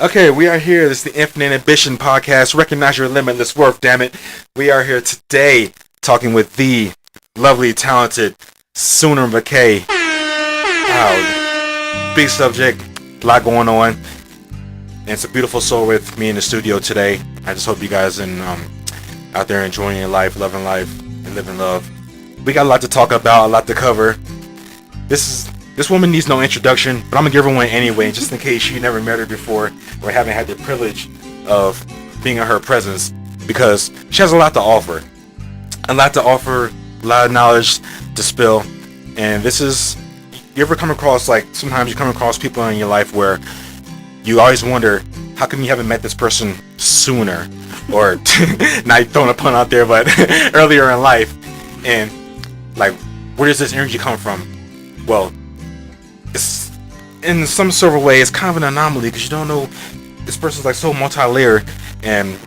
Okay, we are here. This is the Infinite Ambition podcast. Recognize your limitless worth, damn it. We are here today talking with the lovely, talented MCKAY. Wow, big subject, a lot going on. And it's a beautiful soul with me in the studio today. I just hope you guys are out there enjoying your life, loving life, and living love. We got a lot to talk about, a lot to cover. This woman needs no introduction, but I'm gonna give her one anyway, just in case you never met her before or haven't had the privilege of being in her presence, because she has a lot to offer. A lot to offer, a lot of knowledge to spill. And you ever come across, sometimes you come across people in your life where you always wonder, how come you haven't met this person sooner? Or, not throwing a pun out there, but earlier in life. And, where does this energy come from? Well, it's in some sort of way, it's kind of an anomaly because you don't know. This person's so multi-layered and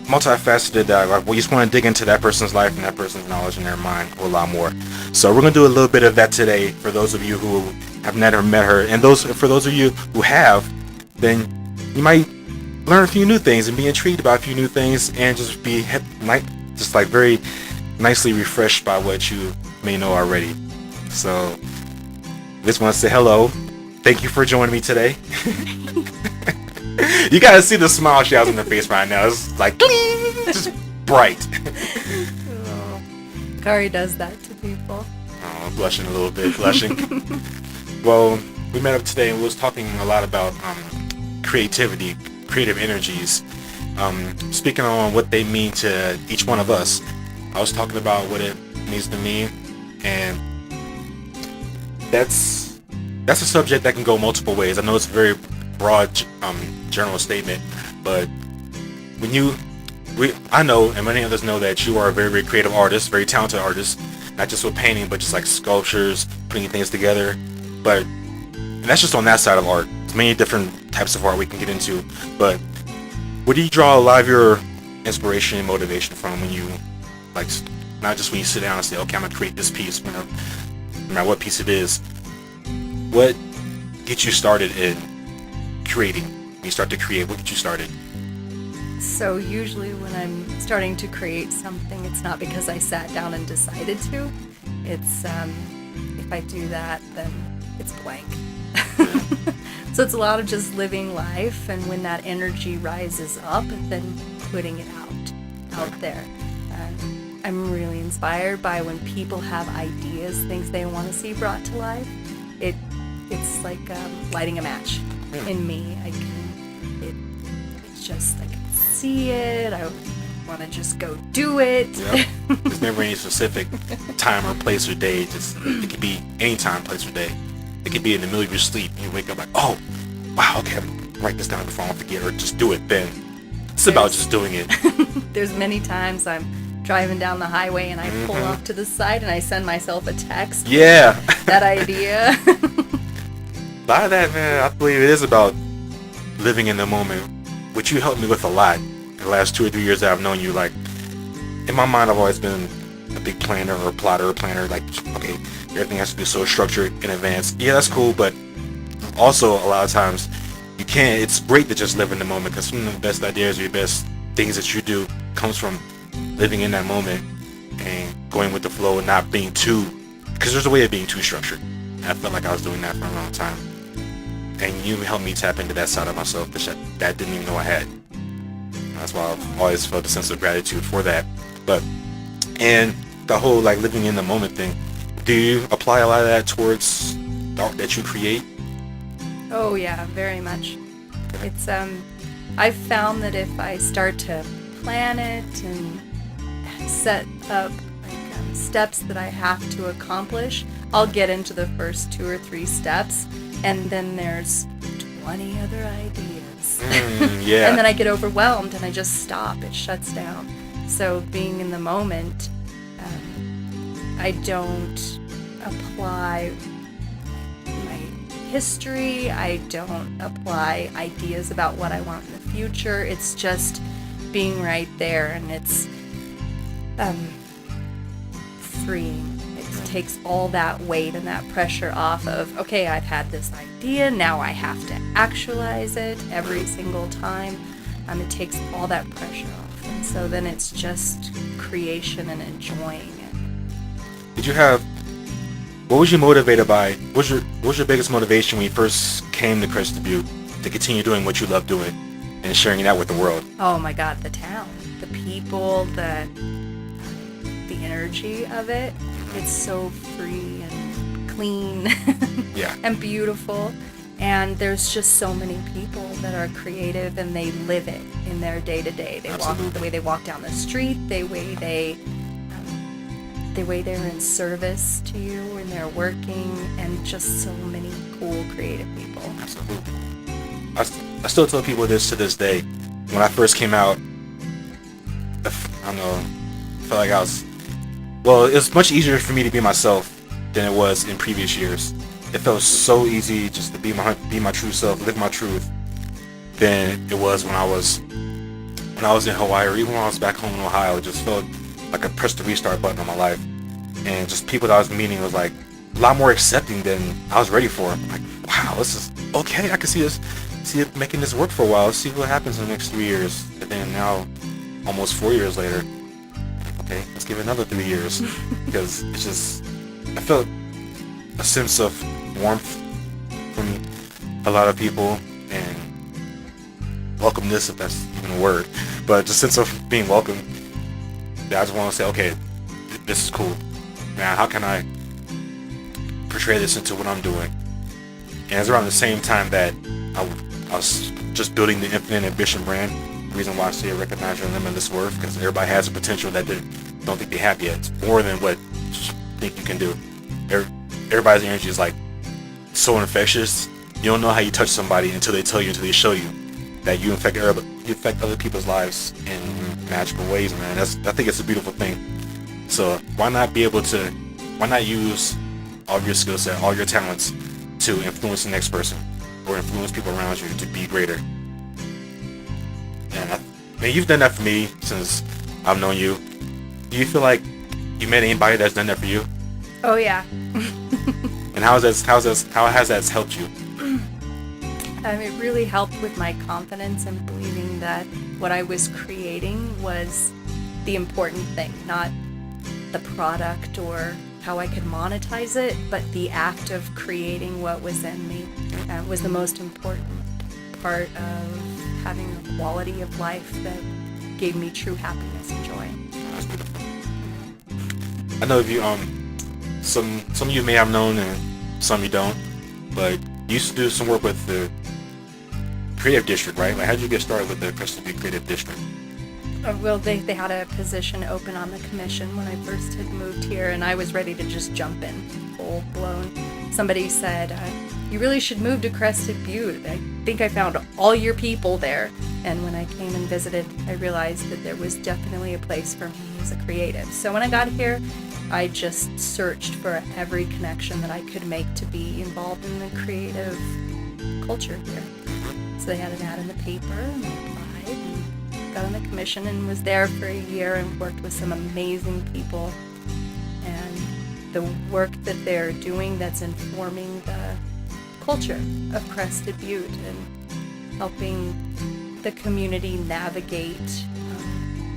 multifaceted that we just want to dig into that person's life and that person's knowledge and their mind a lot more. So we're gonna do a little bit of that today for those of you who have never met her, and for those of you who have, then you might learn a few new things and be intrigued by a few new things and just be very nicely refreshed by what you may know already. So just want to say hello. Thank you for joining me today. You gotta see the smile she has on her face right now. It's just bright. Oh, Kari does that to people. Oh, I'm blushing a little bit, Well, we met up today and we was talking a lot about creativity, creative energies. Speaking on what they mean to each one of us. I was talking about what it means to me, and that's a subject that can go multiple ways. I know it's a very broad general statement, but I know, and many others know, that you are a very, very creative artist, very talented artist, not just with painting, but just sculptures, putting things together. And that's just on that side of art. There's many different types of art we can get into, but where do you draw a lot of your inspiration and motivation from when you, not just when you sit down and say, okay, I'm gonna create this piece, no matter what piece it is? What gets you started in creating? When you start to create, what gets you started? So usually when I'm starting to create something, it's not because I sat down and decided to. It's if I do that, then it's blank. So it's a lot of just living life, and when that energy rises up, then putting it out there. I'm really inspired by when people have ideas, things they want to see brought to life. It's like lighting a match in me. It's just, I can see it. I want to just go do it. Yep. There's never any specific time or place or day. It could be any time, place, or day. It could be in the middle of your sleep. You wake up oh, wow, okay, I'm gonna write this down before I forget, or just do it then. It's about just doing it. There's many times I'm driving down the highway and I pull off to the side and I send myself a text. Yeah. That idea. A lot of that, man, I believe it is about living in the moment, which you helped me with a lot in the last 2 or 3 years that I've known you. In my mind, I've always been a big planner or plotter or planner. Okay, everything has to be so structured in advance. Yeah, that's cool, but also a lot of times you can't. It's great to just live in the moment, because some of the best ideas or your best things that you do comes from living in that moment and going with the flow and not being because there's a way of being too structured. And I felt like I was doing that for a long time. And you helped me tap into that side of myself that I didn't even know I had. And that's why I've always felt a sense of gratitude for that. And the whole living in the moment thing, do you apply a lot of that towards the art that you create? Oh yeah, very much. It's I've found that if I start to plan it and set up steps that I have to accomplish, I'll get into the first 2 or 3 steps, and then there's 20 other ideas. Yeah. And then I get overwhelmed and I just stop. It shuts down. So being in the moment, I don't apply my history. I don't apply ideas about what I want in the future. It's just being right there, and it's freeing. It takes all that weight and that pressure off of, okay, I've had this idea, now I have to actualize it every single time. It takes all that pressure off. And so then it's just creation and enjoying it. Did you have, what was you motivated by? What was your biggest motivation when you first came to Crested Butte to continue doing what you love doing and sharing that with the world? Oh my God, the town, the people, the energy of it. It's so free and clean and beautiful. And there's just so many people that are creative and they live it in their day-to-day. They walk the way they walk down the street, the way they're in service to you and they're working, and just so many cool creative people. Absolutely. I still tell people this to this day. When I first came out, I don't know, I felt like I was, well, it was much easier for me to be myself than it was in previous years. It felt so easy just to be my true self, live my truth, than it was when I was in Hawaii, or even when I was back home in Ohio. It just felt like I pressed the restart button on my life, and just people that I was meeting was like a lot more accepting than I was ready for. I'm like, wow, this is okay. I can see it making this work for a while. Let's see what happens in the next 3 years. And then now, almost 4 years later, okay, let's give it another 3 years, because it's just, I felt a sense of warmth from a lot of people, and welcomeness, if that's even a word, but just a sense of being welcome. I just want to say, okay, this is cool. Now, how can I portray this into what I'm doing? And it's around the same time that I was just building the Infinite Ambition brand. The reason why I say recognize your limitless worth, because everybody has a potential that they don't think they have yet. It's more than what you think you can do. Everybody's energy is like so infectious. You don't know how you touch somebody until they tell you, until they show you that you affect other people's lives in magical ways, man. I think it's a beautiful thing. So why not use all of your skill set, all your talents to influence the next person or influence people around you to be greater? And you've done that for me since I've known you. Do you feel like you met anybody that's done that for you? Oh yeah. And how has that helped you? It really helped with my confidence and believing that what I was creating was the important thing, not the product or how I could monetize it, but the act of creating what was in me was the most important part of having a quality of life that gave me true happiness and joy. That's beautiful. I know if you some of you may have known and some you don't, but you used to do some work with the Creative District, right? Like, how did you get started with the Crested Butte Creative District? Well, they had a position open on the commission when I first had moved here, and I was ready to just jump in, full blown. Somebody said, you really should move to Crested Butte. I think I found all your people there. And when I came and visited, I realized that there was definitely a place for me as a creative. So when I got here, I just searched for every connection that I could make to be involved in the creative culture here. So they had an ad in the paper, and I applied and got on the commission and was there for a year and worked with some amazing people. And the work that they're doing that's informing the culture of Crested Butte and helping the community navigate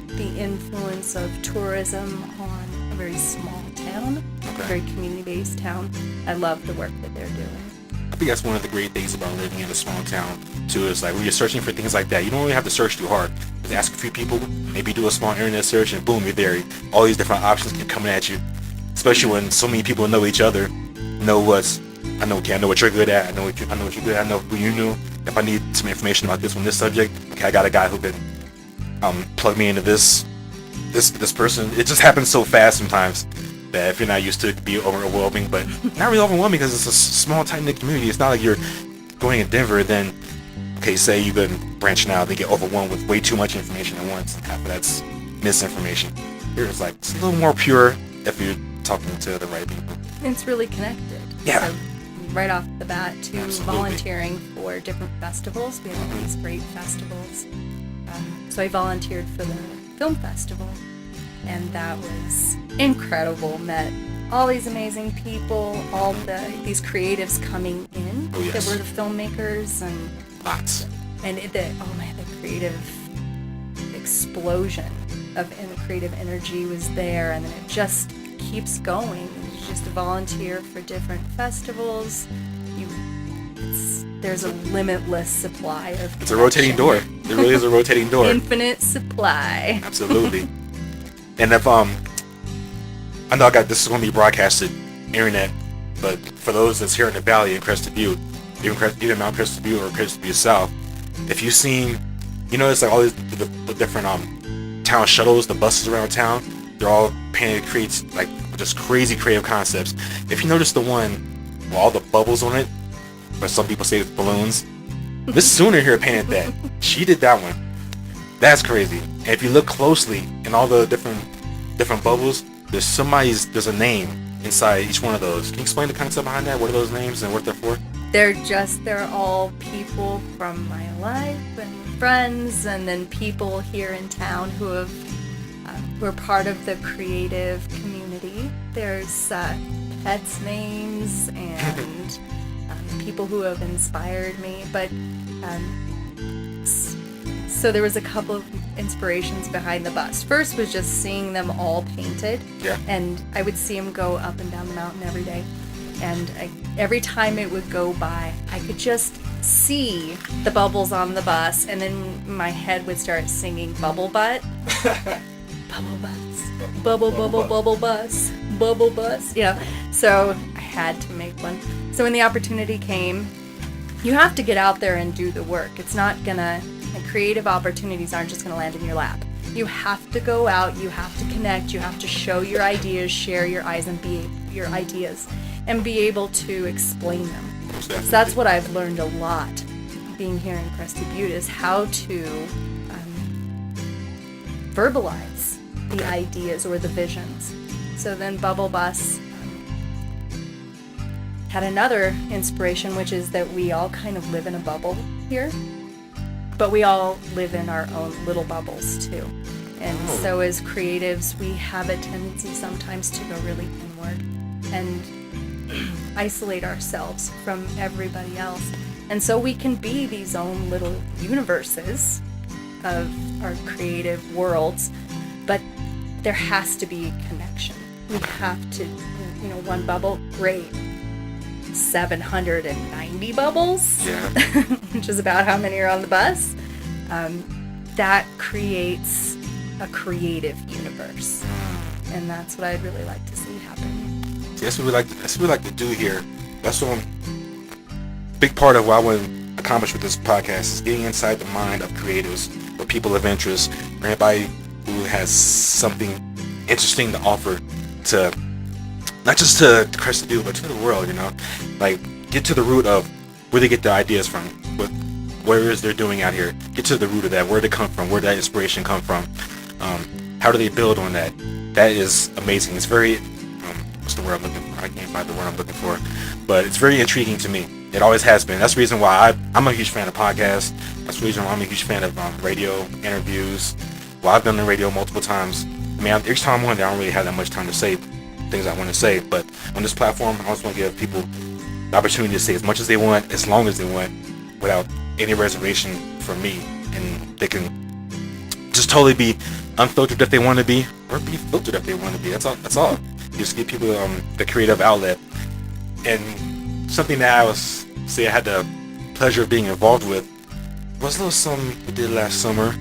the influence of tourism on a very small town, a very community-based town. I love the work that they're doing. I think that's one of the great things about living in a small town too, is like when you're searching for things like that, you don't really have to search too hard. Just ask a few people, maybe do a small internet search, and boom, you're there. All these different options keep coming at you, especially when so many people know each other, I know what you're good at, I know what you're good at, I know who you knew. If I need some information about this subject, okay, I got a guy who can plug me into this person. It just happens so fast sometimes that if you're not used to it, it can be overwhelming, but not really overwhelming because it's a small, tight-knit community. It's not like you're going in Denver, then, okay, say you've been branching out, they get overwhelmed with way too much information at once, and half of that's misinformation. Here it's like, it's a little more pure if you're talking to the right people. It's really connected. Yeah. So right off the bat to Absolutely. Volunteering for different festivals. We have all these great festivals. So I volunteered for the film festival, and that was incredible. Met all these amazing people, all these creatives coming in Oh, yes. that were the filmmakers, and Lots. the creative explosion of creative energy was there, and then it just keeps going. You just volunteer for different festivals. There's a limitless supply of It's a rotating door. There really is a rotating door. Infinite supply. Absolutely. And if I know this is going to be broadcasted internet, but for those that's here in the Valley in Crested Butte, either Mount Crested Butte or Crested Butte South, if you've seen, it's like all these the different town shuttles, the buses around town, they're all painted, creates like just crazy creative concepts. If you notice the one with all the bubbles on it, but some people say it's balloons, Miss Sooner here painted that. She did that one. That's crazy. And if you look closely in all the different bubbles, there's a name inside each one of those. Can you explain the concept behind that? What are those names and what they're for? They're all people from my life and friends, and then people here in town who are part of the creative community. There's pets' names and people who have inspired me, but so there was a couple of inspirations behind the bus. First was just seeing them all painted, and I would see them go up and down the mountain every day, and every time it would go by, I could just see the bubbles on the bus, and then my head would start singing Bubble Butt. Bubble bus, bubble bus, bubble bus. So I had to make one. So when the opportunity came, you have to get out there and do the work. It's not gonna, creative opportunities aren't just gonna land in your lap. You have to go out, you have to connect, you have to show your ideas, share your ideas, and be able to explain them. So that's what I've learned a lot being here in Crested Butte, is how to verbalize the ideas or the visions. So then Bubble Bus had another inspiration, which is that we all kind of live in a bubble here, but we all live in our own little bubbles too. And so as creatives, we have a tendency sometimes to go really inward and isolate ourselves from everybody else. And so we can be these own little universes of our creative worlds, but there has to be connection. We have to, one bubble, great. 790 bubbles, which is about how many are on the bus. That creates a creative universe, and that's what I'd really like to see happen. That's what we like to do here. That's what big part of what I want to accomplish with this podcast is getting inside the mind of creatives or people of interest, or anybody who has something interesting to offer to not just to Crested Butte, but to the world. Like get to the root of where they get their ideas from, what it is they're doing out here. Get to the root of that, where they come from, where that inspiration come from. How do they build on that? That is amazing. It's very what's the word I'm looking for? I can't find the word I'm looking for, but it's very intriguing to me. It always has been. That's the reason why I'm a huge fan of podcasts. That's the reason why I'm a huge fan of radio interviews. Well, I've done the radio multiple times. Each time I'm on there, I don't really have that much time to say things I want to say, but on this platform, I also want to give people the opportunity to say as much as they want, as long as they want, without any reservation from me, and they can just totally be unfiltered if they want to be, or be filtered if they want to be. That's all. Just give people the creative outlet. And something that I had the pleasure of being involved with was a little something we did last summer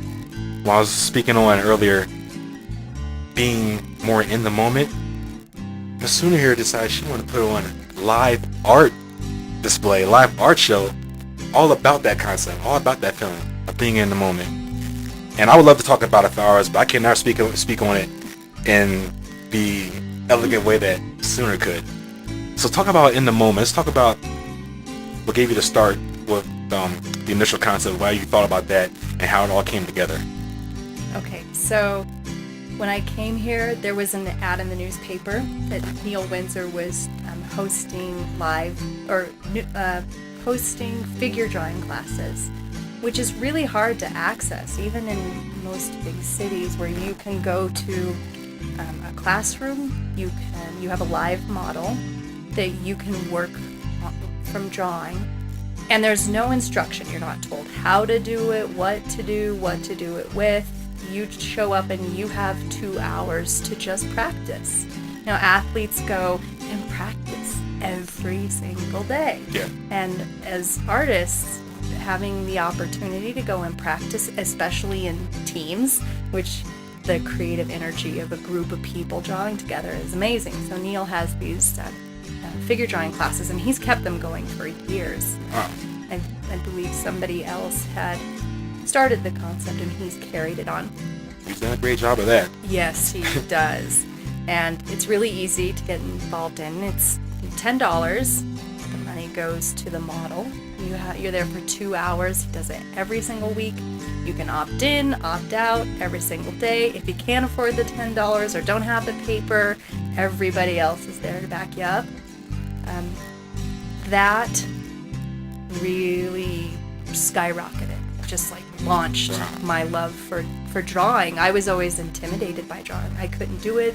while I was speaking on earlier, being more in the moment. Miss Sooner here decided she wanted to put on a live art display, live art show, all about that concept, all about that feeling of being in the moment. And I would love to talk about it for hours, but I cannot speak on it in the elegant way that Sooner could. So talk about in the moment. Let's talk about what gave you the start with the initial concept, why you thought about that, and how it all came together. Okay, so when I came here, there was an ad in the newspaper that Neil Windsor was hosting figure drawing classes, which is really hard to access, even in most big cities where you can go to a classroom. You have a live model that you can work from drawing, and there's no instruction. You're not told how to do it, what to do it with. You show up and you have 2 hours to just practice. Now, athletes go and practice every single day. Yeah. And as artists, having the opportunity to go and practice, especially in teams, which the creative energy of a group of people drawing together is amazing. So Neil has these figure drawing classes, and he's kept them going for years. Wow. I believe somebody else had started the concept, and he's carried it on. He's done a great job of that. Yes, he does. And it's really easy to get involved in. It's $10. The money goes to the model. You're there for 2 hours. He does it every single week. You can opt in, opt out every single day. If you can't afford the $10 or don't have the paper, everybody else is there to back you up. That really skyrocketed. Just like launched my love for drawing. I was always intimidated by drawing. I couldn't do it.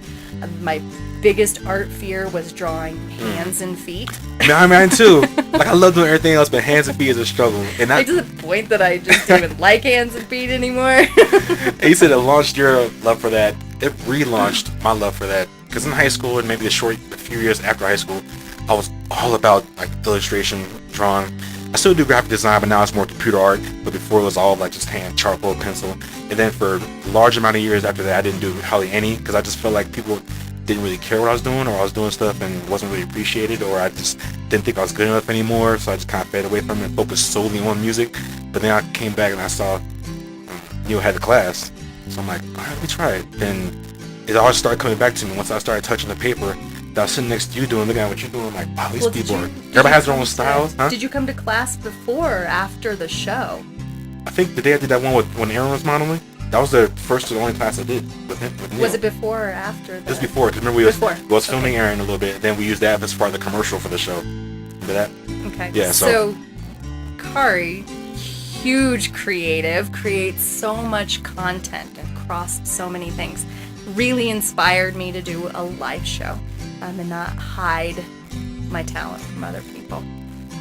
My biggest art fear was drawing hands and feet. Mine too. Like, I love doing everything else, but hands and feet is a struggle. And I to the point that I just don't even like hands and feet anymore. And you said it launched your love for that. It relaunched my love for that. Because in high school, and maybe a few years after high school, I was all about like illustration, drawing. I still do graphic design, but now it's more computer art. But before it was all like just hand, charcoal, pencil. And then for a large amount of years after that, I didn't do hardly any, because I just felt like people didn't really care what I was doing, or I was doing stuff and wasn't really appreciated, or I just didn't think I was good enough anymore. So I just kind of faded away from it and focused solely on music. But then I came back and I saw Neil had the class. So I'm like, all right, let me try it. And it all started coming back to me once I started touching the paper. I was sitting next to you looking at what you're doing, like, wow, these people are... Everybody has their own styles, huh? Did you come to class before or after the show? I think the day I did that one when Aaron was modeling, that was the first or the only class I did with Neil. Was it before or after? It was before, because remember we was filming Aaron a little bit, then we used that as part of the commercial for the show. Remember that? Okay. Yeah, so Kari, huge creative, creates so much content across so many things. Really inspired me to do a live show. And not hide my talent from other people.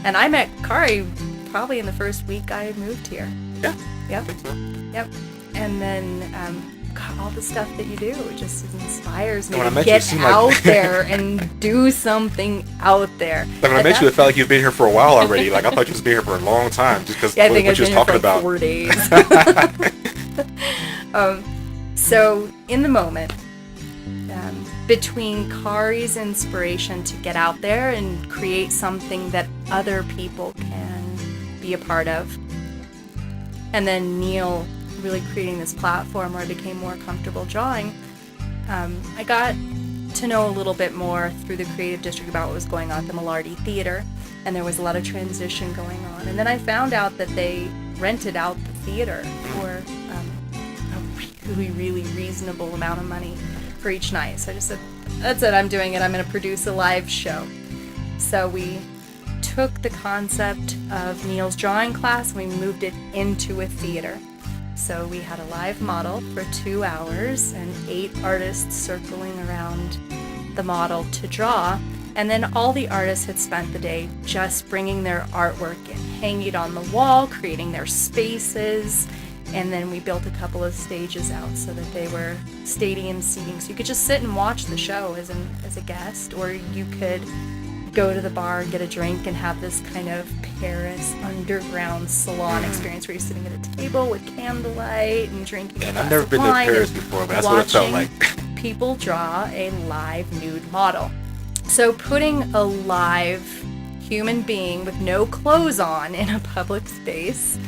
And I met Kari probably in the first week I moved here. Yeah. Yep. I think so. Yep. And then all the stuff that you do just inspires me when to I get out like... there and do something out there. Like when I met you, it felt like you've been here for a while already. Like I thought you was been here for a long time, just because I think what you was talking about. 4 days. So in the moment, between Kari's inspiration to get out there and create something that other people can be a part of, and then Neil really creating this platform where I became more comfortable drawing, I got to know a little bit more through the creative district about what was going on at the Millardy Theater, and there was a lot of transition going on. And then I found out that they rented out the theater for a really, really reasonable amount of money for each night. So I just said, that's it, I'm doing it. I'm going to produce a live show. So we took the concept of Neil's drawing class and we moved it into a theater. So we had a live model for 2 hours and 8 artists circling around the model to draw. And then all the artists had spent the day just bringing their artwork and hanging it on the wall, creating their spaces. And then we built a couple of stages out so that they were stadium seating. So you could just sit and watch the show as a guest, or you could go to the bar and get a drink and have this kind of Paris underground salon experience where you're sitting at a table with candlelight and drinking. And I've never been to Paris before, but that's what it felt like. People draw a live nude model. So putting a live human being with no clothes on in a public space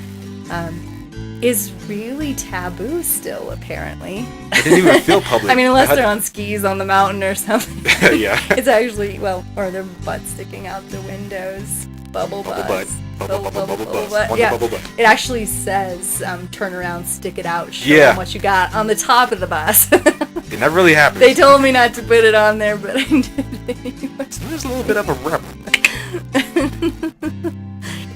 is really taboo still, apparently. It didn't even feel public. I mean, unless they're on skis on the mountain or something. Yeah. It's actually, or their butts sticking out the windows. Bubble butt. Bubble butt. Yeah. Bubble butt. It actually says, turn around, stick it out, show them what you got on the top of the bus. It never really happened. They told me not to put it on there, but I did anyway. So there's a little bit of a rebel.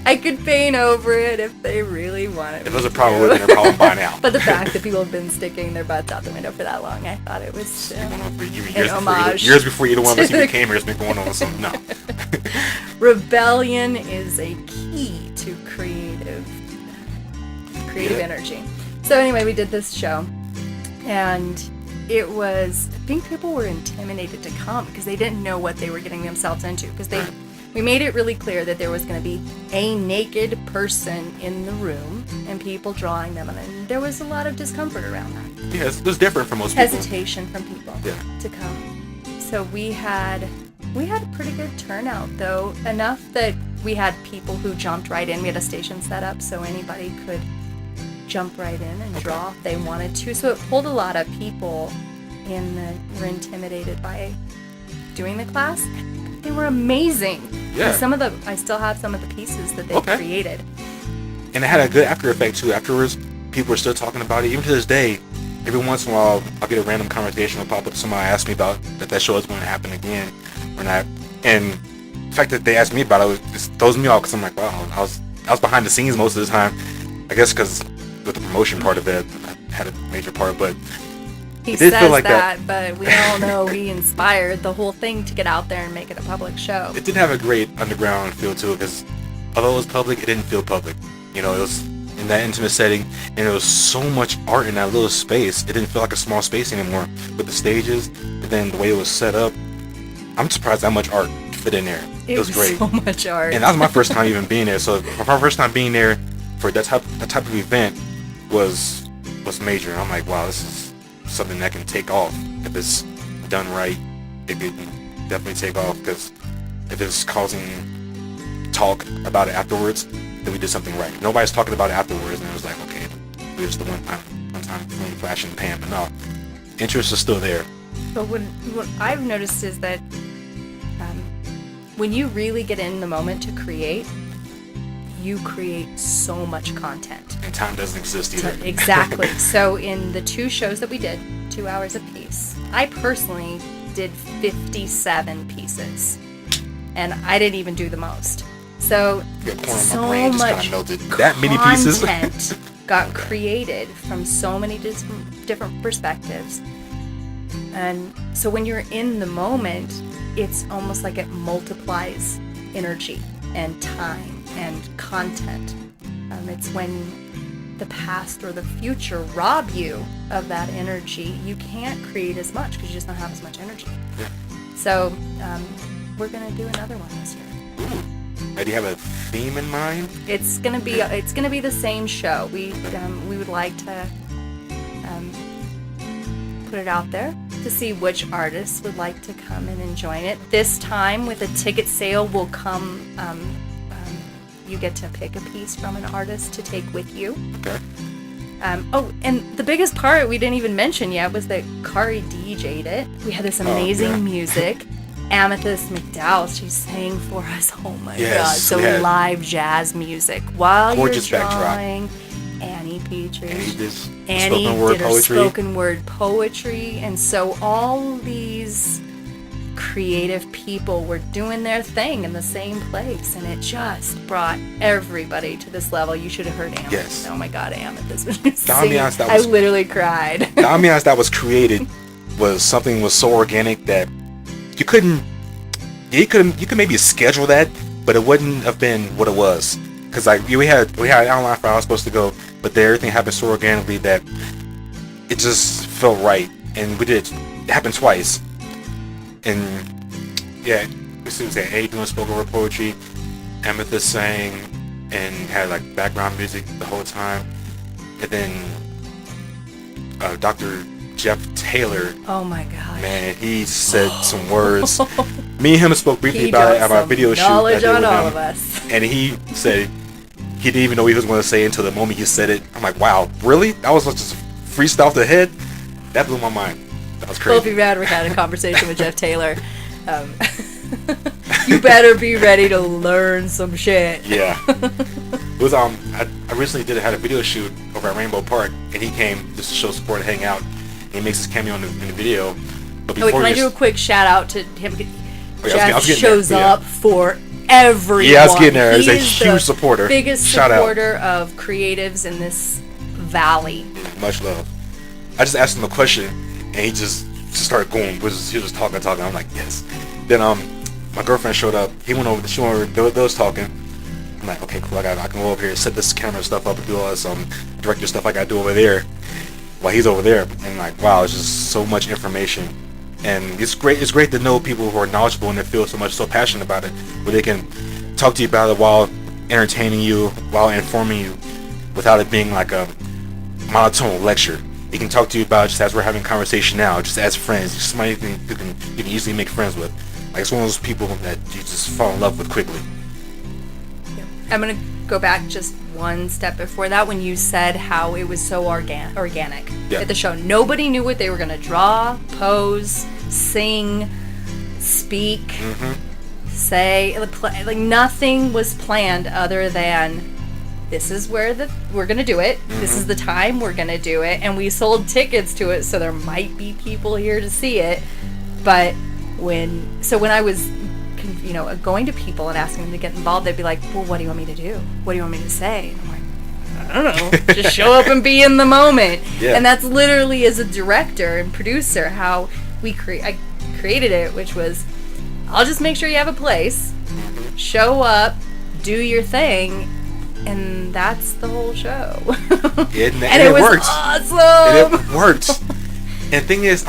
I could paint over it if they really wanted. If it was a problem, it would have been a problem by now. But the fact that people have been sticking their butts out the window for that long, I thought it was years before either one of us even came here, it's been going on something. No. Rebellion is a key to creative energy. So anyway, we did this show, and it was, I think people were intimidated to come because they didn't know what they were getting themselves into, because we made it really clear that there was going to be a naked person in the room and people drawing them, and there was a lot of discomfort around that. Yeah, it was different for most people. Hesitation from people to come. So we had a pretty good turnout, though, enough that we had people who jumped right in. We had a station set up so anybody could jump right in and draw if they wanted to. So it pulled a lot of people in that were intimidated by doing the class. They were amazing. Yeah. I still have some of the pieces that they created. And it had a good after effect too. Afterwards, people were still talking about it. Even to this day, every once in a while, I'll get a random conversation will pop up. Somebody ask me about that show is going to happen again or not. And the fact that they asked me about it just throws me off, because I'm like, wow, I was behind the scenes most of the time. I guess because with the promotion part of it, I had a major part, but he says feel like that, but we all know he inspired the whole thing to get out there and make it a public show. It did have a great underground feel to it, because although it was public, it didn't feel public. You know, it was in that intimate setting, and there was so much art in that little space. It didn't feel like a small space anymore with the stages, and then the way it was set up. I'm surprised how much art fit in there. It was great. So much art. And that was my first time even being there. So my first time being there for that type of event was major. I'm like, wow, this is something that can take off. If it's done right, it could definitely take off, because if it's causing talk about it afterwards, then we did something right. Nobody's talking about it afterwards, and it was like, okay, it was the one time flash in the pan. But no, interest is still there. But what I've noticed is that when you really get in the moment to create, you create so much content. And time doesn't exist either. Exactly. So in the 2 shows that we did, 2 hours apiece, I personally did 57 pieces. And I didn't even do the most. So so much that many pieces content got created from so many different perspectives. And so when you're in the moment, it's almost like it multiplies energy and time and content. It's when the past or the future rob you of that energy, you can't create as much because you just don't have as much energy. Yeah. So we're gonna do another one this year. Ooh. Do you have a theme in mind? It's gonna be the same show. We would like to put it out there to see which artists would like to come in and join it. This time, with a ticket sale, will come. You get to pick a piece from an artist to take with you. Okay. And the biggest part we didn't even mention yet was that Kari DJ'd it. We had this amazing music. Amethyst McDowell, she sang for us. Oh my God! So live jazz music while gorgeous you're drawing. Annie Petrie. Annie did her spoken word poetry, and so all these creative people were doing their thing in the same place, and it just brought everybody to this level. You should have heard Amethyst. Yes. Oh my God, Amethyst was singing. I literally cried. The ambiance that was created was something was so organic that you could maybe schedule that, but it wouldn't have been what it was. Because we had an outline for how I was supposed to go, but everything happened so organically that it just felt right. And it happened twice. And yeah, as soon as A doing spoken word poetry, Amethyst sang and had like background music the whole time, and then Dr. Jeff Taylor. Oh my God. Man, he said some words. Me and him spoke briefly about it at our video shoot. Knowledge on all of us. And he said he didn't even know what he was going to say until the moment he said it. I'm like, wow, really? That was just freestyle off the head? That blew my mind. That was crazy. Well, if you've ever had a conversation with Jeff Taylor, you better be ready to learn some shit. Yeah. It was I recently had a video shoot over at Rainbow Park, and he came just to show support and hang out. And he makes his cameo in the video. But before can I do a quick shout out to him? Jeff shows up for everyone. Yeah, I was getting there. He's He a is huge the supporter. biggest Shout out. supporter of creatives in this valley. Much love. I just asked him a question, and he just started going. He was just talking. I'm like, yes. Then my girlfriend showed up. She went over. They was talking. I'm like, okay, cool. I can go over here, set this camera stuff up, and do all this director stuff I gotta do over there, while he's over there. And like, wow, it's just so much information, and it's great. It's great to know people who are knowledgeable in their field so much, so passionate about it, where they can talk to you about it while entertaining you, while informing you, without it being like a monotone lecture. He can talk to you about it just as we're having a conversation now, just as friends, just somebody you can easily make friends with. Like, it's one of those people that you just fall in love with quickly. I'm gonna go back just one step before that when you said how it was so organic at the show. Nobody knew what they were gonna draw, pose, sing, speak, say. Like nothing was planned other than this is where we're gonna do it. This is the time we're gonna do it, and we sold tickets to it, so there might be people here to see it. But when I was, going to people and asking them to get involved, they'd be like, "Well, what do you want me to do? What do you want me to say?" And I'm like, "I don't know. Just show up and be in the moment." Yeah. And that's literally, as a director and producer, how I created it, which was, I'll just make sure you have a place, show up, do your thing. And that's the whole show. And it was worked. Awesome. And it worked. And the thing is,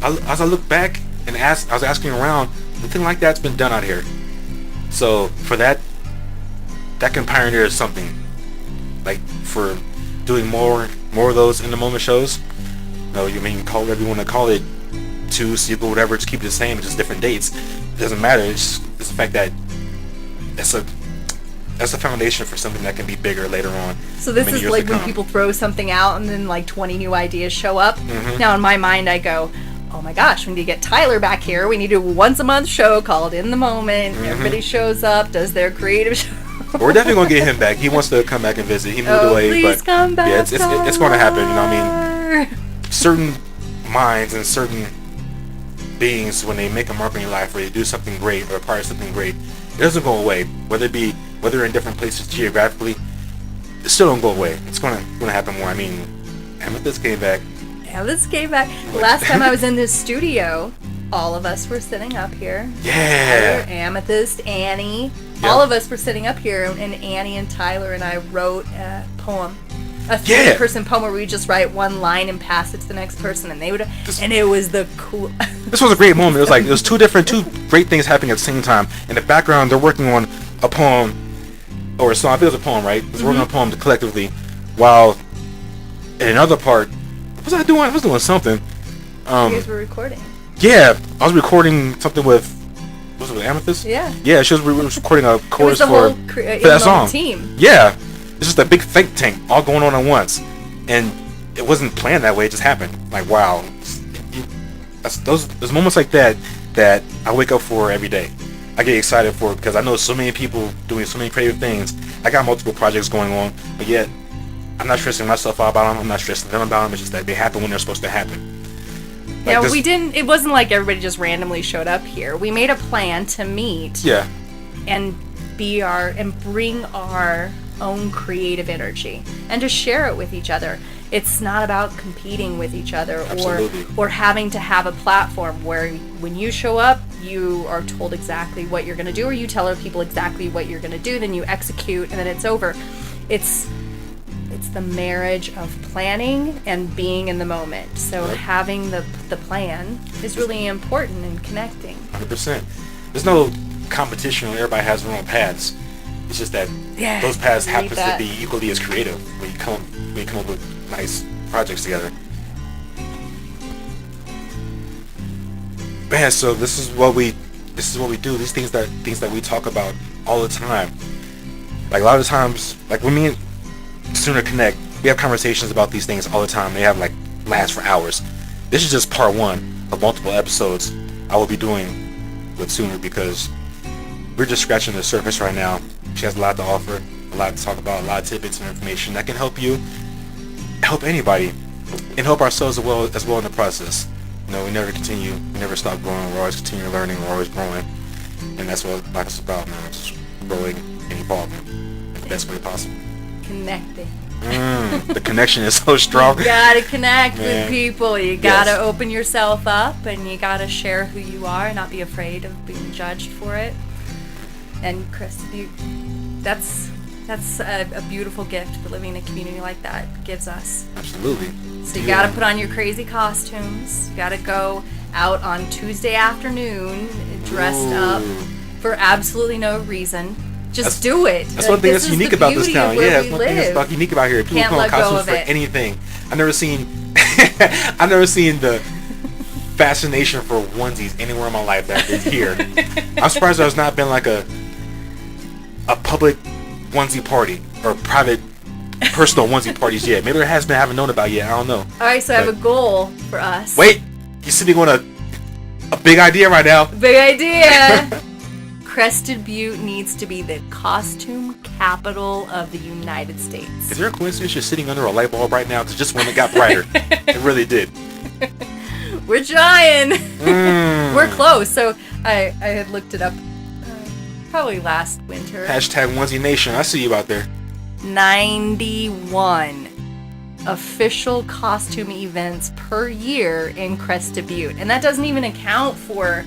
as I look back and I was asking around, nothing like that's been done out here. So for that can pioneer something. Like, for doing more of those in the moment shows. You mean call whatever you want to call it, 2 sequel, whatever. Just keep it the same, it's just different dates. It doesn't matter. It's the fact that that's the foundation for something that can be bigger later on. So this is like when people throw something out and then like 20 new ideas show up. Now in my mind I go, oh my gosh, we need to get Tyler back here. We need to do a once a month show called In the Moment. Everybody shows up, does their creative show. We're definitely going to get him back. He wants to come back and visit. He moved away. Please but come back. Yeah, it's going to happen. Certain minds and certain beings, when they make a mark on your life or they do something great or a part of something great, it doesn't go away. Whether in different places geographically, it still don't go away. It's gonna happen more. I mean, Amethyst came back. The last time I was in this studio, all of us were sitting up here. Yeah. Tyler, Amethyst, Annie. Yep. All of us were sitting up here, and Annie and Tyler and I wrote a poem. A 3-person poem where we just write one line and pass it to the next person, and they would. And it was the cool. This was a great moment. It was two great things happening at the same time. In the background, they're working on a poem or a song. I think it was a poem, right? They're working on a poem collectively, while in another part, what was I doing? I was doing something. You guys were recording. Yeah, I was recording something with. Was it with Amethyst? Yeah. Yeah, she was recording a chorus for that song. Team. Yeah, it's just a big think tank all going on at once, and it wasn't planned that way. It just happened. Like, wow, those moments like that I wake up for every day. I get excited for it because I know so many people doing so many creative things. I got multiple projects going on, but yet I'm not stressing myself out about them. I'm not stressing them about them. It's just that they happen when they're supposed to happen. Like we didn't. It wasn't like everybody just randomly showed up here. We made a plan to meet. Yeah. And bring our own creative energy and to share it with each other. It's not about competing with each other or having to have a platform where when you show up, you are told exactly what you're going to do, or you tell other people exactly what you're going to do, then you execute, and then it's over. It's the marriage of planning and being in the moment. So having the plan is really important in connecting. 100%. There's no competition where everybody has their own paths. It's just that those paths happens to be equally as creative when you come up with nice projects together. Man, so this is what we do. These things that we talk about all the time. Like a lot of times, like when me and Sooner connect, we have conversations about these things all the time. They have last for hours. This is just part 1 of multiple episodes I will be doing with Sooner, because we're just scratching the surface right now. She has a lot to offer, a lot to talk about, a lot of tidbits and information that can help you, help anybody, and help ourselves as well in the process. We never stop growing. We're always continuing learning. We're always growing, and that's what life's about, man. growing and evolving in the best way possible. Connecting. The connection is so strong. You gotta connect Man. with people. You gotta Yes. open yourself up, and you gotta share who you are, and not be afraid of being judged for it. And Chris, that's a beautiful gift that living in a community like that gives us. Absolutely. So you gotta put on your crazy costumes. You gotta go out on Tuesday afternoon dressed up for absolutely no reason. Just do it. That's one thing that's unique about this town. Yeah, that's one thing that's live. unique about here. People Can't put on let go costumes of for it. anything. I've never seen the fascination for onesies anywhere in my life that is here. I'm surprised there's not been like a public onesie party or private personal onesie parties yet. Maybe there has been, I haven't known about yet. I don't know. All right, so I have a goal for us. Wait, you sitting on a big idea right now. Big idea. Crested Butte needs to be the costume capital of the United States. Is there a coincidence you're sitting under a light bulb right now? Because just when it got brighter, it really did. We're trying. We're close. So I had looked it up probably last winter. Hashtag Onesie Nation. I see you out there. 91 official costume events per year in Crested Butte. And that doesn't even account for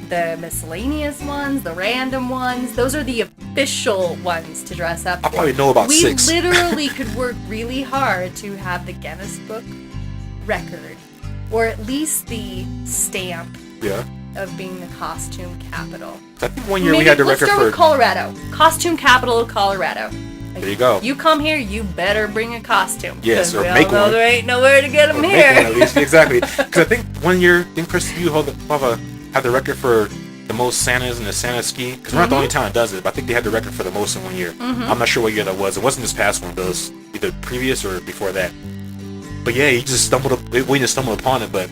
the miscellaneous ones, the random ones. Those are the official ones to dress up I for. probably know about we 6. literally could work really hard to have the Guinness Book record, or at least the stamp Yeah. of being the costume capital. I think one year we had the let's record start for. with Colorado. Costume capital of Colorado. There you go. You come here, you better bring a costume. Yes, 'cause or we make all know one. there ain't nowhere to get them Make here. one at least. Exactly. Because I think one year, didn't Chris you have the record for the most Santas in the Santa ski? Because we're not the only town that does it, but I think they had the record for the most in one year. I'm not sure what year that was. It wasn't this past one, but it was either previous or before that. But yeah, we just stumbled upon it, but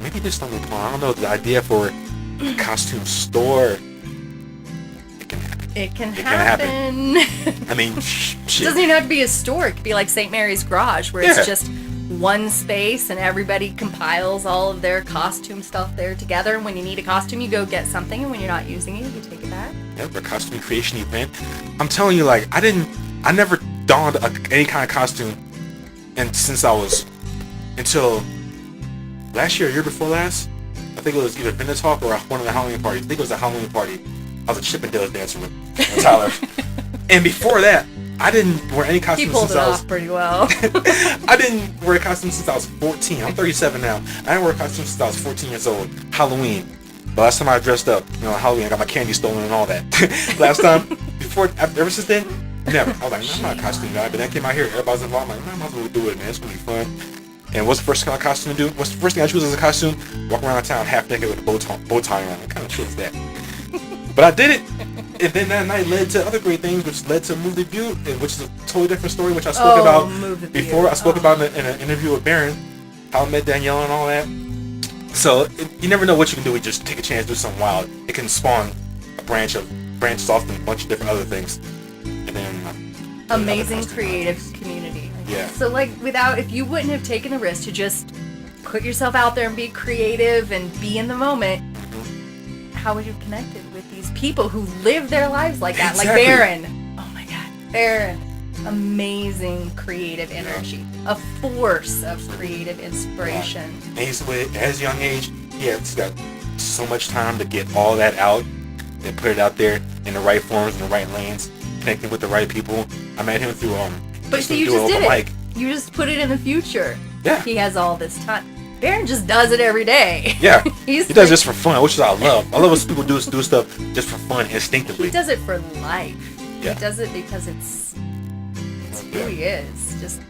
maybe just stumbled upon, I don't know, the idea for a costume store. It can happen. happen. I mean, It shit. doesn't even have to be a store. It could be like St. Mary's Garage, where Yeah. it's just one space and everybody compiles all of their costume stuff there together. And when you need a costume, you go get something. And when you're not using it, you take it back. Yeah, for a costume creation event. I'm telling you, like, I never donned any kind of costume, and until last year before last, I think it was either Venice Hawk or one of the Halloween parties. I think it was a Halloween party. I was a Chippendales dancer with Tyler. And before that, I didn't wear any He costume pulled since it I was... off pretty well. I didn't wear a costume since I was 14. I'm 37 now. I didn't wear a costume since I was 14 years old. Halloween. The last time I dressed up, Halloween, I got my candy stolen and all that. Last time, ever since then, never. I was like, I'm not a costume guy. But then I came out here, everybody's involved. I'm like, I might as well do it, man. It's gonna be fun. And what's the first kind of costume to do? What's the first thing I choose as a costume? Walk around town half naked with a bow tie on. What kind of shit is that? But I did it. And then that night led to other great things, which led to Move the Butte, which is a totally different story, which I spoke about Move the Butte. before. I spoke about in an interview with Baron, how I met Danielle and all that. So you never know what you can do. We just take a chance, do something wild. It can spawn branches off in a bunch of different other things. And then Amazing creative community. Yeah. So if you wouldn't have taken the risk to just put yourself out there and be creative and be in the moment, how would you have connected with these people who live their lives like that? Exactly. Like Baron. Oh my God, Baron. Amazing creative energy. A force of creative inspiration. And he's at his young age, he's got so much time to get all that out and put it out there in the right forms, in the right lanes, connecting with the right people. I met him through But see, you just did it. You just put it in the future. Yeah. He has all this time. Baron just does it every day. Yeah. He does this for fun, which is I love. I love when people do stuff just for fun, instinctively. He does it for life. Yeah. He does it because it's who he is. Just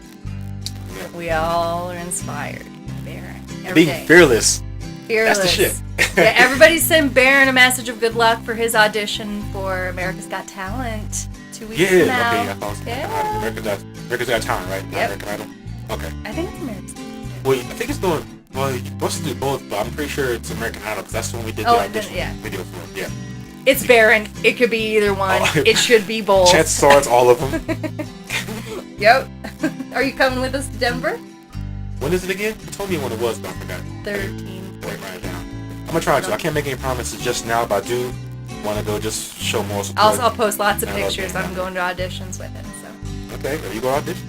we all are inspired by Baron. Every Being day. fearless. Fearless. That's the shit. Yeah, everybody send Baron a message of good luck for his audition for America's Got Talent 2 weeks from now. Okay, I thought it was America's Got Talent, right? Not Yep. American Idol. Okay. I think it's America's Got Talent. Well, I think it's doing. Well, you're supposed to do both, but I'm pretty sure it's American Idol because that's the one we did the Oh, audition yeah. video for. Yeah. It's Baron. It could be either one. Oh. It should be both. Chances are it's all of them. Yep. Are you coming with us to Denver? When is it again? You told me when it was, but I forgot. 13. Wait, write it down. I'm gonna try to. I can't make any promises just now, but I do want to go just show more support. I'll post lots of I love pictures. being I'm going to auditions with him. So. Okay, are you going to audition?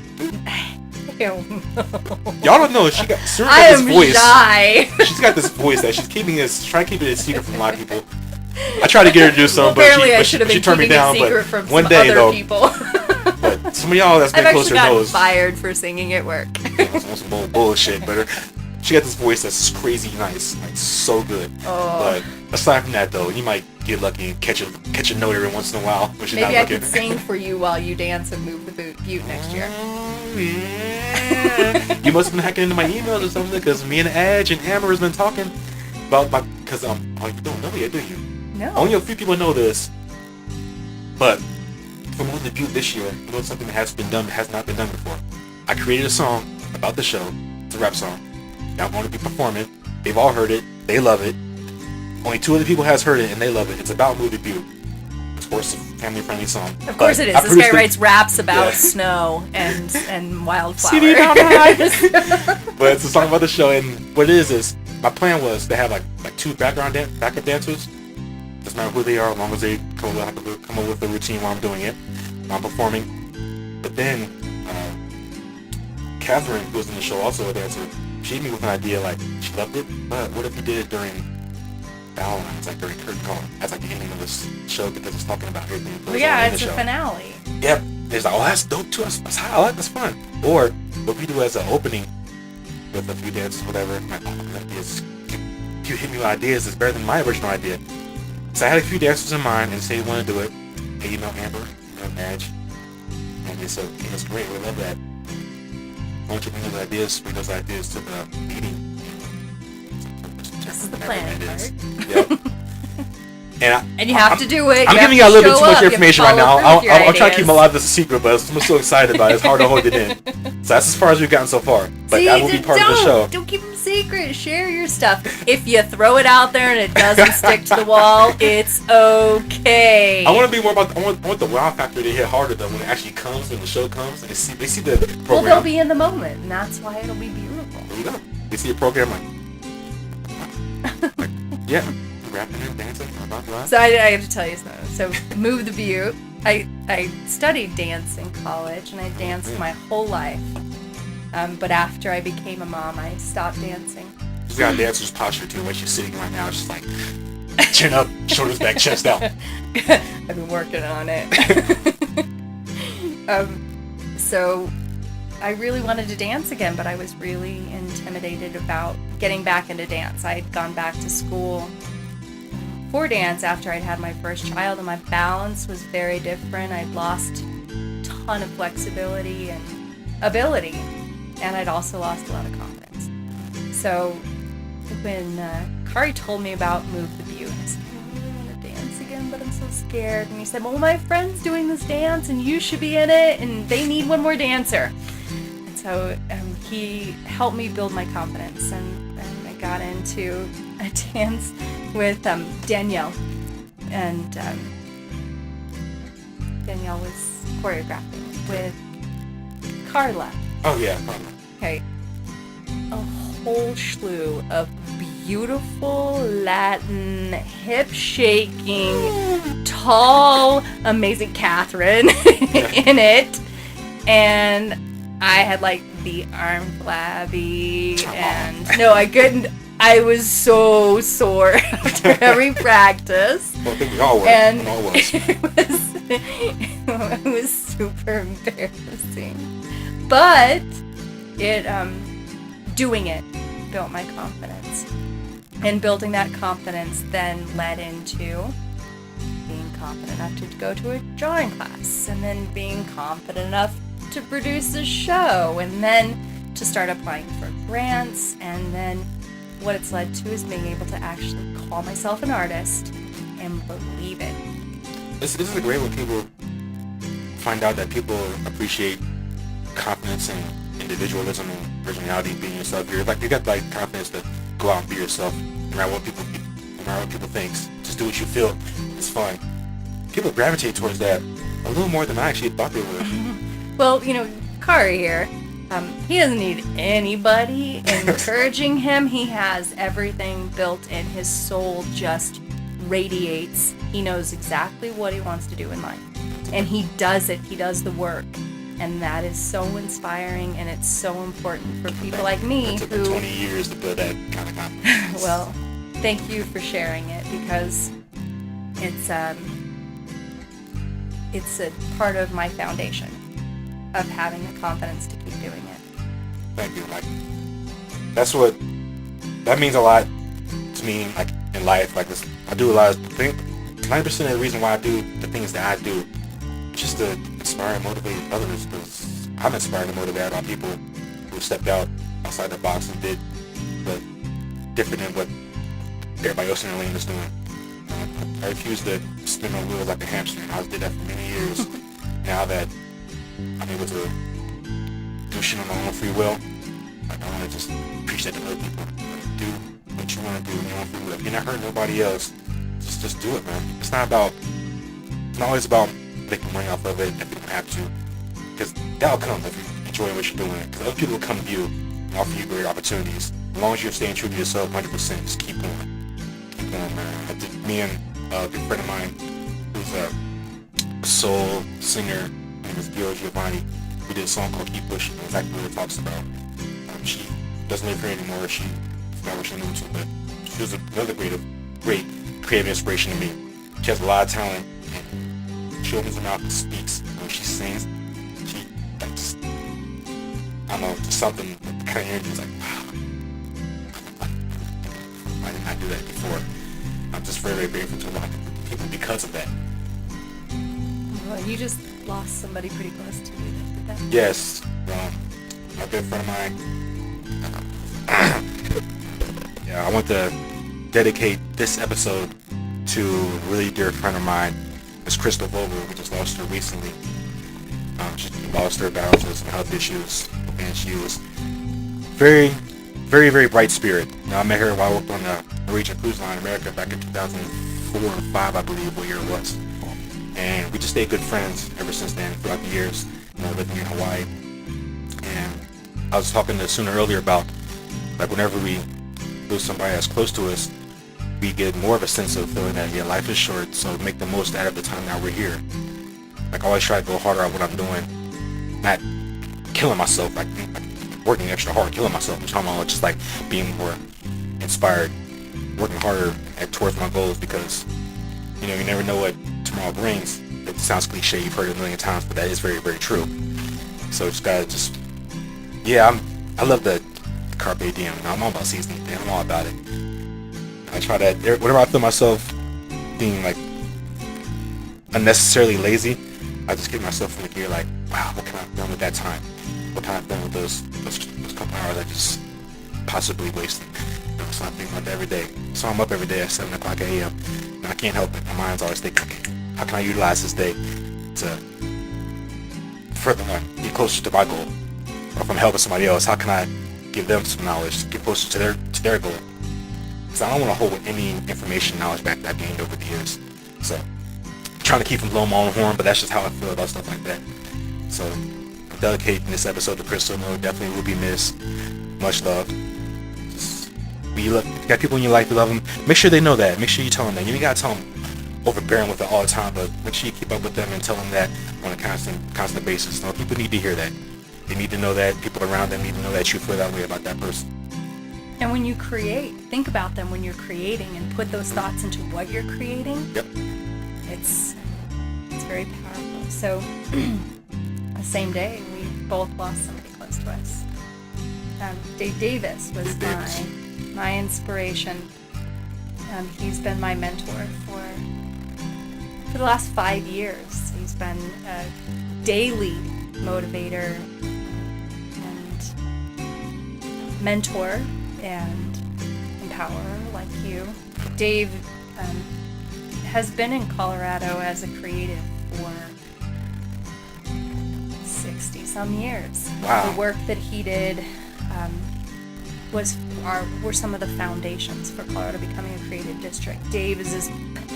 Ew. Y'all don't know. She got this voice. Shy. She's got this voice that she's trying to keep it a secret from a lot of people. I tried to get her to do something, apparently but she turned me down. Secret But from one some day other though, people. but some of y'all that's been I've closer actually knows. gotten fired for singing at work. Some bullshit, but she got this voice that's crazy nice, like so good. Oh. But aside from that though, you might get lucky and catch a note every once in a while when she's Maybe not I looking. could sing for you while you dance and move the butte next year. Yeah. You must have been hacking into my emails or something, because me and Edge and Amber has been talking about because oh, you don't know yet, do you? No. Only a few people know this, but for Moving the Butte this year, you know something that has not been done before. I created a song about the show. It's a rap song. Now I'm going to be performing. They've all heard it. They love it. Only 2 other people has heard it, and they love it. It's about Moving the Butte. Of course, a family-friendly song. Of course it is. This guy writes raps about snow and wildflowers. But it's a song about the show, and what it is my plan was to have like 2 backup dancers. Doesn't matter who they are, as long as they come up with a routine while I'm doing it, while I'm performing. But then Catherine, who was in the show, also a dancer, she hit me with an idea like she loved it, but what if you did it during bow lines, like during curtain call, as like the ending of this show, because it's talking about everything. Well, yeah, it's a finale. Yep. There's like, oh, that's dope too. I like this fun. Or what we do as an opening with a few dances, whatever. I'm like, oh, if you hit me with ideas, it's better than my original idea. So I had a few dancers in mind, and say they want to do it. They emailed Amber, emailed Madge, and they said, okay, that's great. We love that. Why don't you bring those ideas to the meeting? This is the plan part. Yep. And you have to do it. I'm giving you a little bit too much information right now. I'll try to keep a lot of this a secret, but I'm so excited about it. It's hard to hold it in. So that's as far as we've gotten so far. But See, that will be part of the show. Don't keep them secret. Share your stuff. If you throw it out there and it doesn't stick to the wall, it's okay. I want to be more about. I want the wow factor to hit harder though when it actually comes, when the show comes, and they see the program. Well, they'll be in the moment, and that's why it'll be beautiful. There you go. They see a program like yeah, rapping and dancing. Blah, blah, blah. So I have to tell you something. So Move the Butte. I studied dance in college, and I danced my whole life. But after I became a mom, I stopped dancing. She's got a dancer's posture too. The way she's sitting right now, it's just like chin up, shoulders back, chest out. I've been working on it. So I really wanted to dance again, but I was really intimidated about getting back into dance. I had gone back to school for dance after I'd had my first child, and my balance was very different. I'd lost a ton of flexibility and ability, and I'd also lost a lot of confidence. So when Kari told me about Move the Butte, I said, I really want to dance again, but I'm so scared. And he said, well, my friend's doing this dance, and you should be in it, and they need one more dancer. And so he helped me build my confidence, and I got into a dance with Danielle, and Danielle was choreographing with Carla. Oh yeah, Carla. Okay, a whole slew of beautiful Latin, hip-shaking, tall, amazing Catherine in it, and I had like the arm flabby, and no, I couldn't. I was so sore after every practice. Well, I think we all were. And it was super embarrassing. But doing it built my confidence. And building that confidence then led into being confident enough to go to a drawing class, and then being confident enough to produce a show, and then to start applying for grants, and then what it's led to is being able to actually call myself an artist and believe it. This is a great when people find out that people appreciate confidence and individualism and originality, being yourself. You got like confidence to go out and be yourself, no matter what people think. Just do what you feel. It's fun. People gravitate towards that a little more than I actually thought they would. Well, Kari here. He doesn't need anybody encouraging him. He has everything built in. His soul just radiates He knows exactly what he wants to do in life. And he does it. He does the work. And that is so inspiring, and it's so important for people like me It took who... 20 years to build that kind of confidence. Well, thank you for sharing it, because it's a part of my foundation of having the confidence to keep doing it. Thank you. Like, that means a lot to me, like, in life. Like, this, I do a lot of things. 90% of the reason why I do the things that I do is just to inspire and motivate others, because I'm inspired and motivated by people who stepped outside the box and did what different than what everybody else in their lane is doing. I refuse to spin my wheels like a hamster, and I did that for many years. Now that I'm able to do shit on my own free will, like, I want to just preach that to other people. Like, do what you want to do on your own free will. If you're not hurting nobody else, just do it, man. It's not always about making money off of it if you don't have to, because that'll come if you enjoy what you're doing. Because other people will come to you and offer you great opportunities. As long as you're staying true to yourself 100%, just keep going. Keep going, man. Me and a good friend of mine who's a soul singer, her name is Giovanni, we did a song called Keep Pushing. Exactly what it talks about. She doesn't live here anymore. She forgot what she moved to, but she was another great creative inspiration to me. She has a lot of talent, and she opens her mouth and speaks. When she sings, she like, just, I don't know, just something, the kind of energy is like, wow. I did not do that before. I'm just very, very grateful to a lot of people because of that. Well, you just lost somebody pretty close to you that did that. Yes, my good friend of mine. Yeah, I want to dedicate this episode to a really dear friend of mine, Miss Crystal Vogel. We just lost her recently. She lost her battle to some health issues, and she was very, very, very bright spirit. I met her while I worked on the Norwegian Cruise Line America back in 2004 or 5, I believe, what year it was. And we just stayed good friends ever since then, throughout the years, living in Hawaii. And I was talking to Sooner earlier about, like, whenever we lose somebody that's close to us, we get more of a sense of feeling that, yeah, life is short, so make the most out of the time that we're here. Like, I always try to go harder at what I'm doing, not killing myself, like working extra hard, killing myself. I'm talking about just like being more inspired, working harder towards my goals, because, you know, you never know what tomorrow brings. It sounds cliche, you've heard it a million times, but that is very, very true. So just gotta I love the Carpe Diem. I'm all about seasoning. I'm all about it. I try that whenever I feel myself being like unnecessarily lazy, I just get myself in the gear like, wow, what can I have done with that time? What can I have done with those couple hours I just possibly wasted? So I'm thinking about that every day. So I'm up every day at 7 o'clock a.m. and I can't help it. My mind's always thinking, okay, how can I utilize this day to further get closer to my goal? Or if I'm helping somebody else, how can I give them some knowledge, get closer to their goal? Because I don't want to hold any information, knowledge back that I've gained over the years. So I'm trying to keep from blowing my own horn, but that's just how I feel about stuff like that. So I'm dedicating this episode to Crystal. No, definitely will be missed. Much love. You got people in your life, you love them. Make sure they know that. Make sure you tell them that. You ain't gotta tell them overbearing with it all the time, but make sure you keep up with them and tell them that on a constant basis. No, people need to hear that. They need to know that. People around them need to know that you feel that way about that person. And when you create, think about them when you're creating and put those thoughts into what you're creating. Yep. It's very powerful. So the same day, we both lost somebody close to us. Dave Davis was my inspiration. He's been my mentor for the last 5 years. He's been a daily motivator and mentor and empowerer like you. Dave has been in Colorado as a creative for 60-some years. Wow. The work that he did were some of the foundations for Colorado becoming a creative district. Dave is this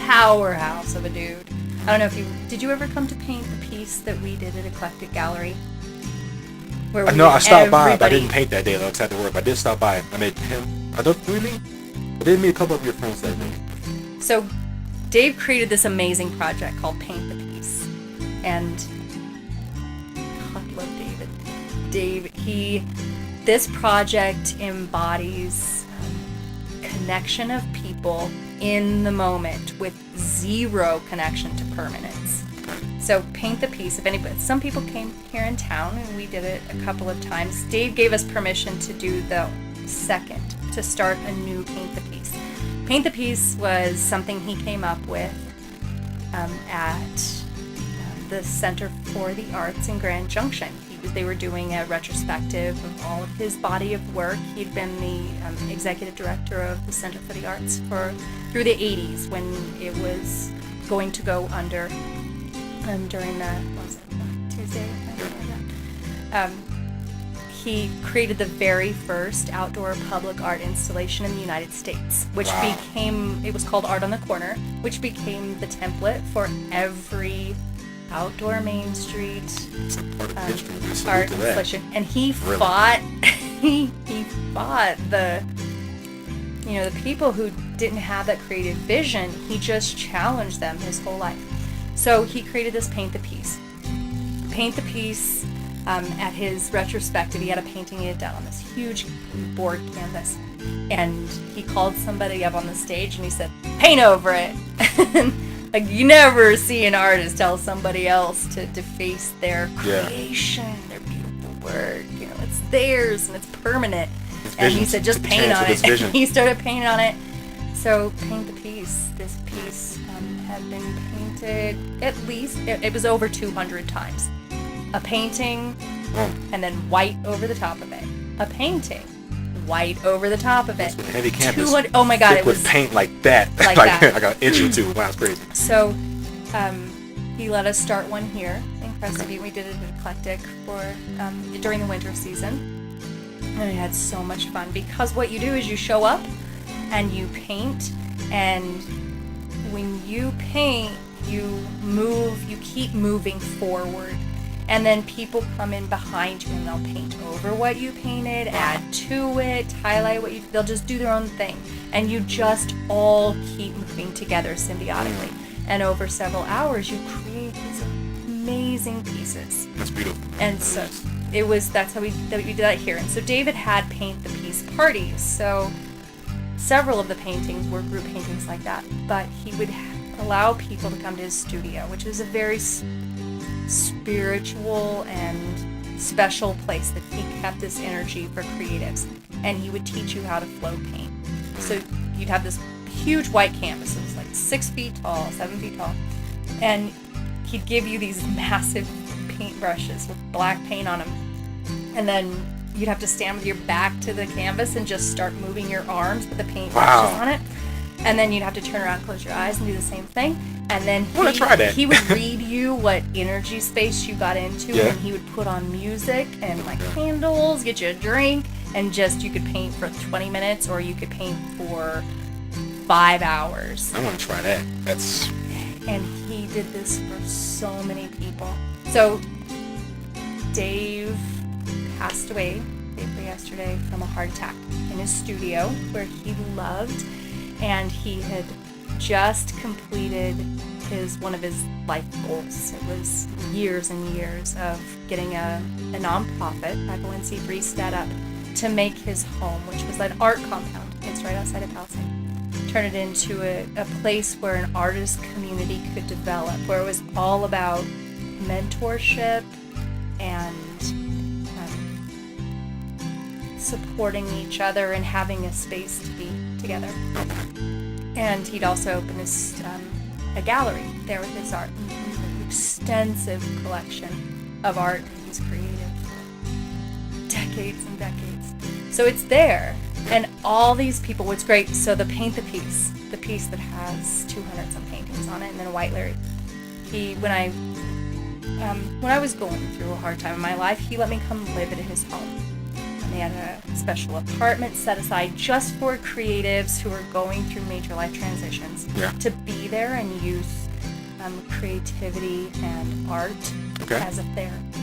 powerhouse of a dude. I don't know if did you ever come to paint the piece that we did at Eclectic Gallery? No, I stopped by, but I didn't paint that day though, because I had to work. But I did stop by. I met him. I did meet a couple of your friends that day. So Dave created this amazing project called Paint the Piece. And God love David. This project embodies connection of people in the moment with zero connection to permanence. So Paint the Piece, if anybody, some people came here in town and we did it a couple of times. Dave gave us permission to do the second, to start a new Paint the Piece. Paint the Piece was something he came up with at the Center for the Arts in Grand Junction. They were doing a retrospective of all of his body of work. He'd been the executive director of the Center for the Arts through the 80s when it was going to go under during the, what was it, Tuesday? He created the very first outdoor public art installation in the United States, which became, it was called Art on the Corner, which became the template for every outdoor Main Street art installation. And he fought he fought the people who didn't have that creative vision. He just challenged them his whole life. So he created this Paint the Piece. Paint the Piece, at his retrospective, he had a painting he had done on this huge board canvas. And he called somebody up on the stage and he said, "Paint over it." Like, you never see an artist tell somebody else to deface their creation, their beautiful work. You know, it's theirs and it's permanent. And he said, just paint on it. And he started painting on it. So Paint the Piece. This piece had been painted at least, it was over 200 times. A painting, and then white over the top of it. A painting, white over the top of it. Heavy canvas. Oh my God, it was paint like that. Like that. Like an inch or two. Wow, it's crazy. So he let us start one here in Crescent View. We did it at Eclectic during the winter season. And we had so much fun because what you do is you show up and you paint, and when you paint, you move, you keep moving forward. And then people come in behind you and they'll paint over what you painted, add to it, highlight what they'll just do their own thing. And you just all keep moving together symbiotically. And over several hours, you create these amazing pieces. That's beautiful. And so that's how we did that here. And so David had Paint the Piece parties. So several of the paintings were group paintings like that. But he would allow people to come to his studio, which is a very spiritual and special place that he kept this energy for creatives. And he would teach you how to flow paint. So you'd have this huge white canvas. It was like 6 feet tall, 7 feet tall. And he'd give you these massive paint brushes with black paint on them. And then you'd have to stand with your back to the canvas and just start moving your arms with the paint brushes on it. And then you'd have to turn around, close your eyes, and do the same thing. And then he would read you what energy space you got into, and he would put on music and like candles, get you a drink, and just you could paint for 20 minutes or you could paint for 5 hours. I want to try that. And he did this for so many people. So Dave passed away yesterday from a heart attack in his studio where he loved, and he had just completed one of his life goals. It was years and years of getting a nonprofit, 501c3, set up to make his home, which was an art compound. It's right outside of Palisade. Turn it into a place where an artist community could develop, where it was all about mentorship and supporting each other and having a space to be together. And he'd also open a gallery there with his art, an extensive collection of art that he's created for decades and decades. So it's there, and all these people. What's great? So the Paint the Piece that has 200 some paintings on it, and then White Larry. When I was going through a hard time in my life, he let me come live at his home. They had a special apartment set aside just for creatives who are going through major life transitions to be there and use creativity and art as a therapy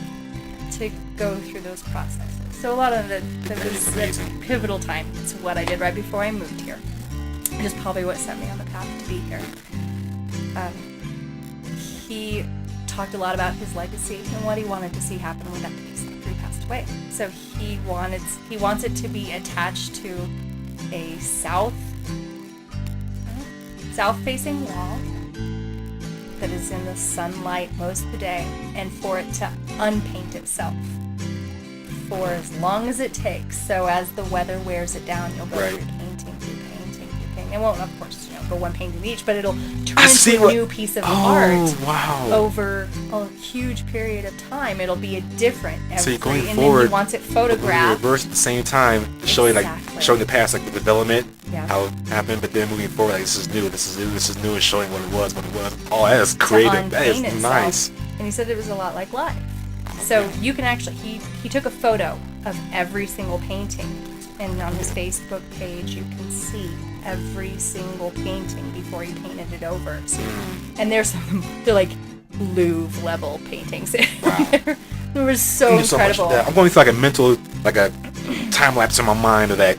to go through those processes. So a lot of that was a pivotal time. It's what I did right before I moved here. It is probably what set me on the path to be here. he talked a lot about his legacy and what he wanted to see happen with that piece after he passed away. So he wants it to be attached to a south-facing wall that is in the sunlight most of the day, and for it to unpaint itself for as long as it takes. So as the weather wears it down, you'll go through painting. It won't, of course, go one painting each, but it'll turn into a new piece of art. Wow. Over a huge period of time. It'll be a different So going and forward, then he wants it photographed. Reverse at the same time, showing showing the past, like the development, Yeah. how it happened, but then moving forward, like this is new, and showing what it was. Oh, that is creative. That is nice. And he said it was a lot like life. So you can actually, he took a photo of every single painting, and on his Facebook page you can see every single painting before he painted it over. So, and they're like Louvre level paintings. Wow. They were so incredible. I'm going through like a time lapse in my mind of that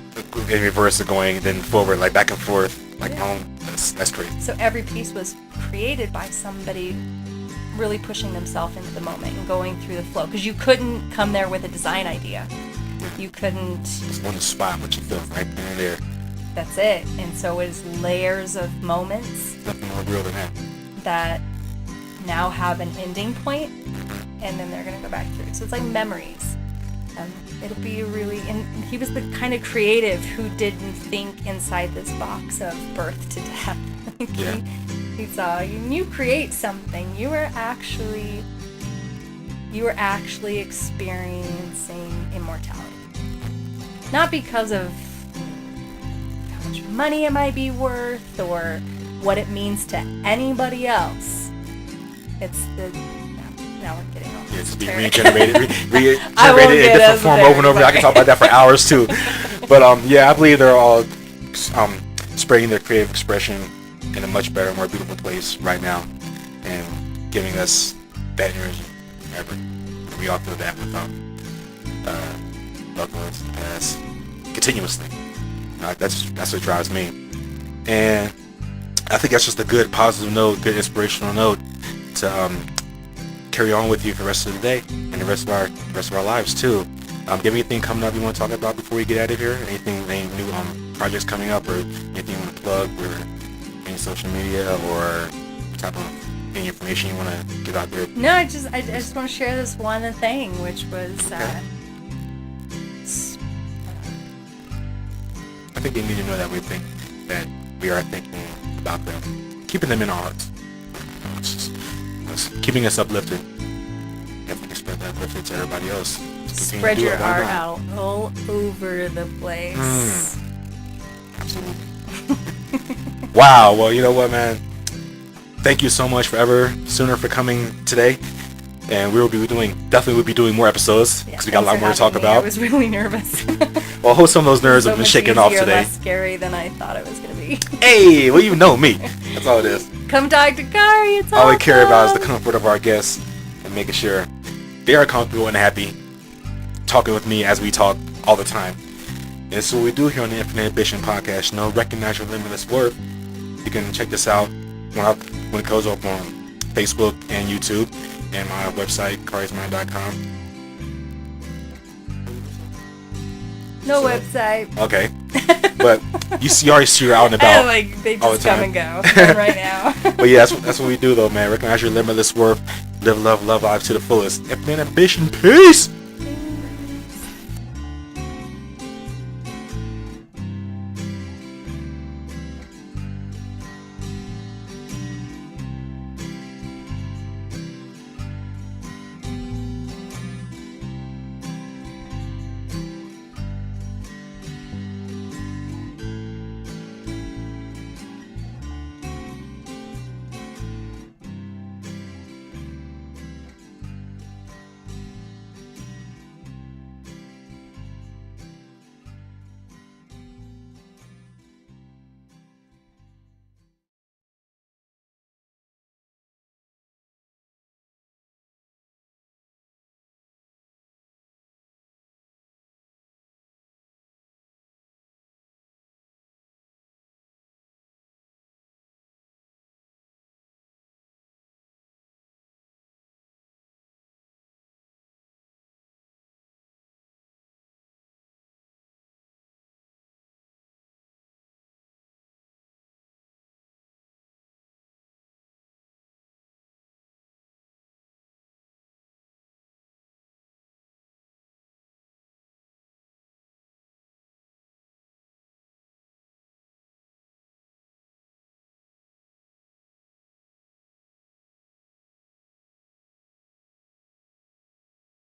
in reverse of going then forward, like back and forth. Like, that's great. So every piece was created by somebody really pushing themselves into the moment and going through the flow, because you couldn't come there with a design idea. You couldn't just on the spot what you feel right then and there. That's it. And so it's layers of moments. Nothing more real than that now have an ending point, and then they're going to go back through. So it's like memories. It'll be and he was the kind of creative who didn't think inside this box of birth to death. He saw, when you create something, you are actually experiencing immortality. Not because of how much money it might be worth or what it means to anybody else. It's now we're getting off. It's be regenerated in different form there, over and over. I can talk about that for hours too. But I believe they're all spreading their creative expression in a much better, more beautiful place right now, and giving us that energy forever. We all feel that with loved ones in the past continuously. That's what drives me, and I think that's just a good positive note, good inspirational note to carry on with you for the rest of the day and the rest of our lives too. Do you have anything coming up you want to talk about before we get out of here? Any new projects coming up, or anything you want to plug, or any social media, or type of any information you want to get out there? No, I just want to share this one thing, which was I think they need to know that we are thinking about them, keeping them in our hearts. It's keeping us uplifted. If we can spread that uplifted to everybody else. Spread your art out all over the place. Absolutely. Wow. Well, you know what, man? Thank you so much Sooner for coming today. And definitely will be doing more episodes, because we got a lot more to talk about. I was really nervous. Well, I hope some of those nerves have been shaken off today. Less scary than I thought it was going to be. Hey, well, you know me. That's all it is. Come talk to Kari. It's all we care about is the comfort of our guests and making sure they are comfortable and happy talking with me as we talk all the time. And so what we do here on the Infinite Ambition podcast, recognize your limitless worth. You can check this out when it goes up on Facebook and YouTube, and my website, karismind.com. No website. Okay. But you already see her out and about. They just come and go right now. But yeah, that's what we do though, man. Recognize your limitless worth. Live, love life to the fullest. Infinite Ambition. Peace!